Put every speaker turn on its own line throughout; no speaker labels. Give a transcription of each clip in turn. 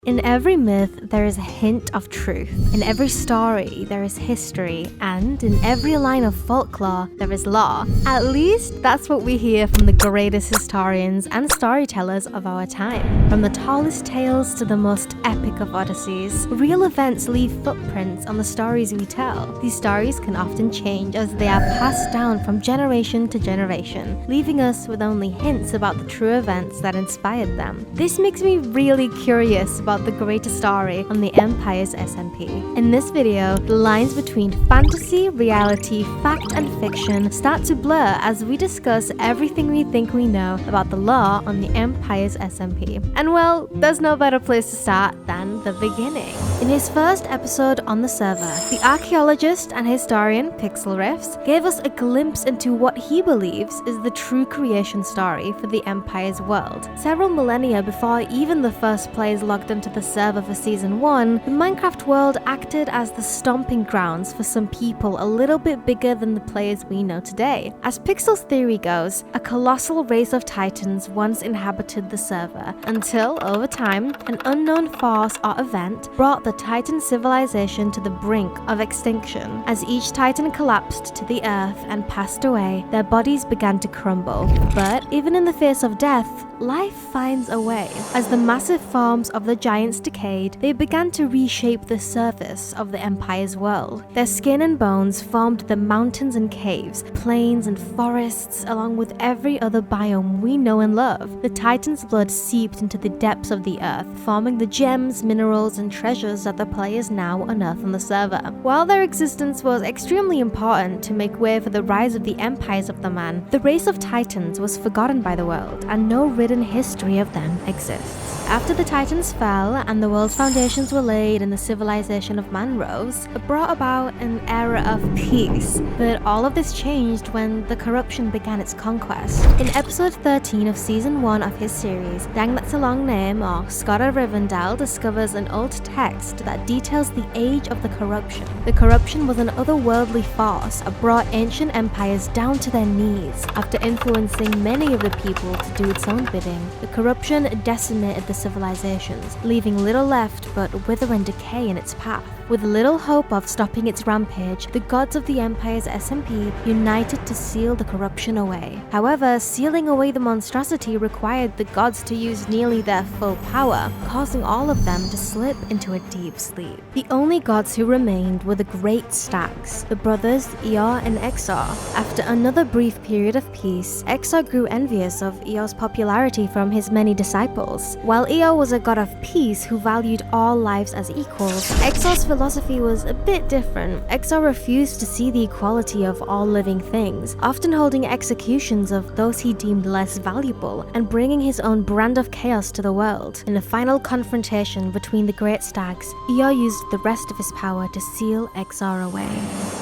In every myth, there is a hint of truth. In every story, there is history. And in every line of folklore, there is lore. At least, that's what we hear from the greatest historians and storytellers of our time. From the tallest tales to the most epic of odysseys, real events leave footprints on the stories we tell. These stories can often change as they are passed down from generation to generation, leaving us with only hints about the true events that inspired them. This makes me really curious about the greater story on the Empires SMP. In this video, the lines between fantasy, reality, fact, and fiction start to blur as we discuss everything we think we know about the lore on the Empires SMP. And well, there's no better place to start than the beginning. In his first episode on the server, the archaeologist and historian Pixel Riffs gave us a glimpse into what he believes is the true creation story for the Empire's world. Several millennia before even the first players logged onto the server for Season 1, the Minecraft world acted as the stomping grounds for some people a little bit bigger than the players we know today. As Pixel's theory goes, a colossal race of titans once inhabited the server, until, over time, an unknown force or event brought the Titan civilization to the brink of extinction. As each Titan collapsed to the earth and passed away, their bodies began to crumble. But even in the face of death, life finds a way. As the massive forms of the giants decayed, they began to reshape the surface of the Empire's world. Their skin and bones formed the mountains and caves, plains and forests, along with every other biome we know and love. The Titan's blood seeped into the depths of the earth, forming the gems, minerals, and treasures that the players now unearth on the server. While their existence was extremely important to make way for the rise of the empires of the man, the race of Titans was forgotten by the world, and no written history of them exists. After the Titans fell and the world's foundations were laid and the civilization of man rose, it brought about an era of peace. But all of this changed when the corruption began its conquest. In episode 13 of Season 1 of his series, Dang That's a Long Name, or Scott of Rivendell, discovers an old text that details the age of the corruption. The corruption was an otherworldly force that brought ancient empires down to their knees. After influencing many of the people to do its own bidding, the corruption decimated the civilizations, leaving little left but wither and decay in its path. With little hope of stopping its rampage, the gods of the Empires SMP united to seal the corruption away. However, sealing away the monstrosity required the gods to use nearly their full power, causing all of them to slip into a deep sleep. The only gods who remained were the Great Stags, the brothers Eeyore and Exor. After another brief period of peace, Exor grew envious of Eeyore's popularity from his many disciples. While Eeyore was a god of peace who valued all lives as equals, Exor's philosophy was a bit different. Exor refused to see the equality of all living things, often holding executions of those he deemed less valuable and bringing his own brand of chaos to the world. In a final confrontation between the Great Stags, Eeyore used the rest of his power to seal Exor away.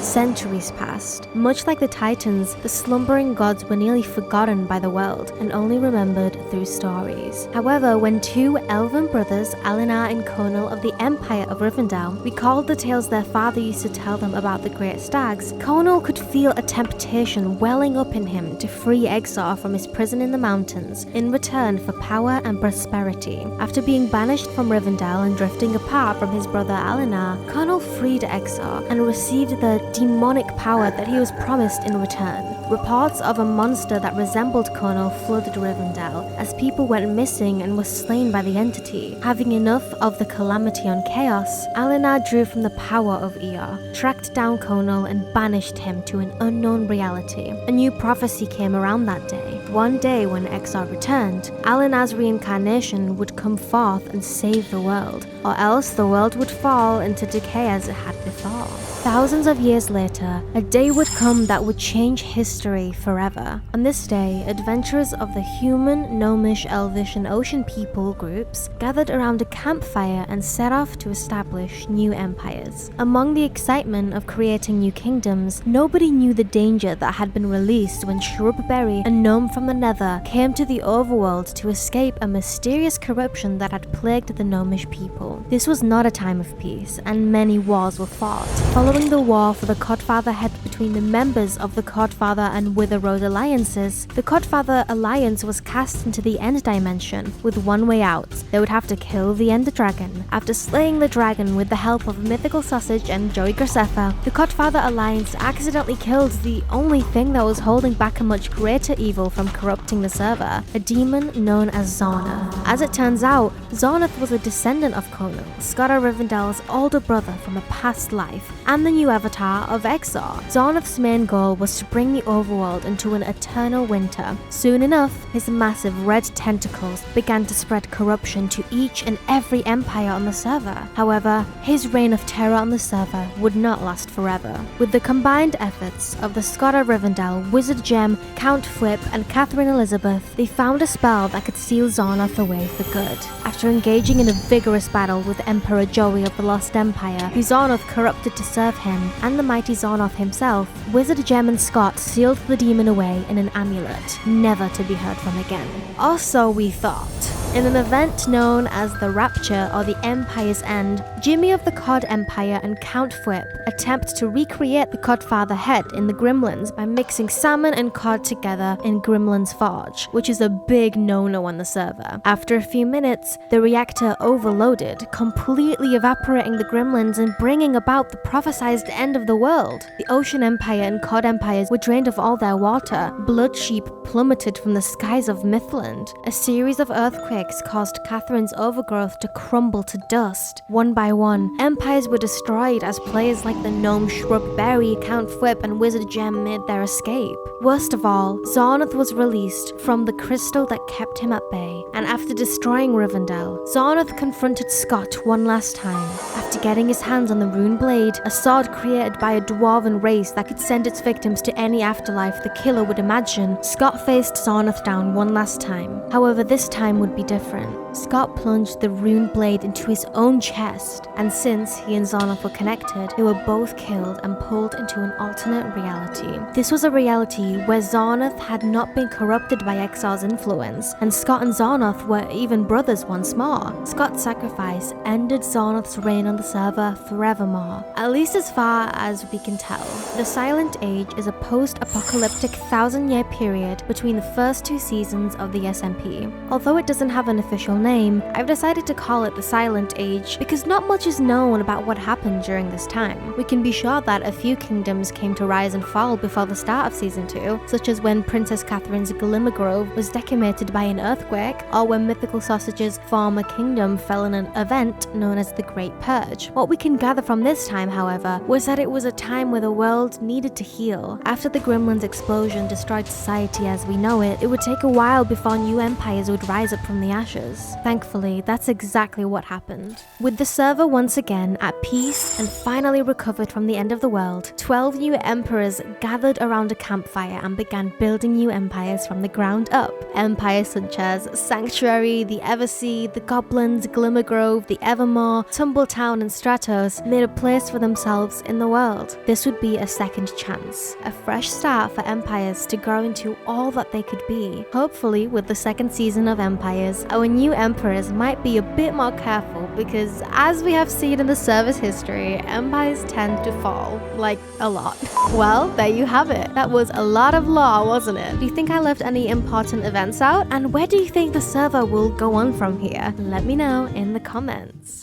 Centuries passed. Much like the Titans, the slumbering gods were nearly forgotten by the world and only remembered through stories. However, when two elven brothers, Alinar and Conal of the Empire of Rivendell, recalled the tales their father used to tell them about the Great Stags, Conal could feel a temptation welling up in him to free Exor from his prison in the mountains in return for power and prosperity. After being banished from Rivendell and drifting apart from his brother Alinar, Conal freed Exor and received the demonic power that he was promised in return. Reports of a monster that resembled Conal flooded Rivendell as people went missing and were slain by the entity. Having enough of the calamity on chaos, Alinar drew from the power of Eeyore, tracked down Conal and banished him to an unknown reality. A new prophecy came around that day. One day when Exor returned, Alinar's reincarnation would come forth and save the world, or else the world would fall into decay as it had before. Thousands of years later, a day would come that would change history forever. On this day, adventurers of the human, gnomish, elvish, and ocean people groups gathered around a campfire and set off to establish new empires. Among the excitement of creating new kingdoms, nobody knew the danger that had been released when Shrubberry, a gnome from the Nether, came to the overworld to escape a mysterious corruption that had plagued the gnomish people. This was not a time of peace, and many wars were fought. Following the war for the Codfather head between between the members of the Codfather and Wither Road alliances, the Codfather alliance was cast into the End Dimension with one way out. They would have to kill the Ender Dragon. After slaying the dragon with the help of Mythical Sausage and Joey Graceffa, the Codfather alliance accidentally killed the only thing that was holding back a much greater evil from corrupting the server, a demon known as Zarnath. As it turns out, Zarnath was a descendant of Conan, Scotta Rivendell's older brother from a past life, and the new avatar of Exar. Zarnath's main goal was to bring the overworld into an eternal winter. Soon enough, his massive red tentacles began to spread corruption to each and every empire on the server. However, his reign of terror on the server would not last forever. With the combined efforts of the Scotta Rivendell, Wizard Gem, Count Flip, and Catherine Elizabeth, they found a spell that could seal Zarnath away for good. After engaging in a vigorous battle with Emperor Joey of the Lost Empire, who Zarnath corrupted to serve him, and the mighty Zarnath himself, Wizard Gem and Scott sealed the demon away in an amulet, never to be heard from again. Or so we thought. In an event known as the Rapture or the Empire's End, Jimmy of the Cod Empire and Count Flip attempt to recreate the Codfather head in the Gremlins by mixing salmon and cod together in Gremlin's Forge, which is a big no-no on the server. After a few minutes, the reactor overloaded, completely evaporating the Gremlins and bringing about the prophesized end of the world. The Ocean Empire and Cod Empires were drained of all their water. Blood sheep plummeted from the skies of Mythland. A series of earthquakes caused Catherine's overgrowth to crumble to dust. One by one, empires were destroyed as players like the Gnome Shrub Berry, Count Flip, and Wizard Gem made their escape. Worst of all, Zarnath was released from the crystal that kept him at bay, and after destroying Rivendell, Zarnath confronted Scott one last time. After getting his hands on the Rune Blade, a sword created by a dwarven race that could send its victims to any afterlife the killer would imagine, Scott faced Zarnath down one last time. However, this time would be different. Scott plunged the Rune Blade into his own chest, and since he and Zarnath were connected, they were both killed and pulled into an alternate reality. This was a reality where Zarnath had not been corrupted by Exar's influence, and Scott and Zarnath were even brothers once more. Scott's sacrifice ended Zarnath's reign on the server forevermore, at least as far as we can tell. The Silent Age is a post-apocalyptic 1,000-year period between the first two seasons of the SMP. Although it doesn't have an official name, I've decided to call it the Silent Age because not much is known about what happened during this time. We can be sure that a few kingdoms came to rise and fall before the start of Season 2, such as when Princess Catherine's Glimmer Grove was decimated by an earthquake, or when Mythical Sausage's former kingdom fell in an event known as the Great Purge. What we can gather from this time, however, was that it was a time where the world needed to heal. After the Gremlins' explosion destroyed society as we know it, it would take a while before new empires would rise up from the ashes. Thankfully, that's exactly what happened. With the server once again at peace and finally recovered from the end of the world, 12 new emperors gathered around a campfire and began building new empires from the ground up. Empires such as Sanctuary, the Eversea, the Goblins, Glimmergrove, the Evermore, Tumbletown, and Stratos made a place for themselves in the world. This would be a second chance, a fresh start for empires to grow into all that they could be. Hopefully, with the second season of Empires, our new emperors might be a bit more careful because, as we have seen in the server's history, empires tend to fall, like a lot. Well, there you have it. That was a lot of lore, wasn't it? Do you think I left any important events out? And where do you think the server will go on from here? Let me know in the comments.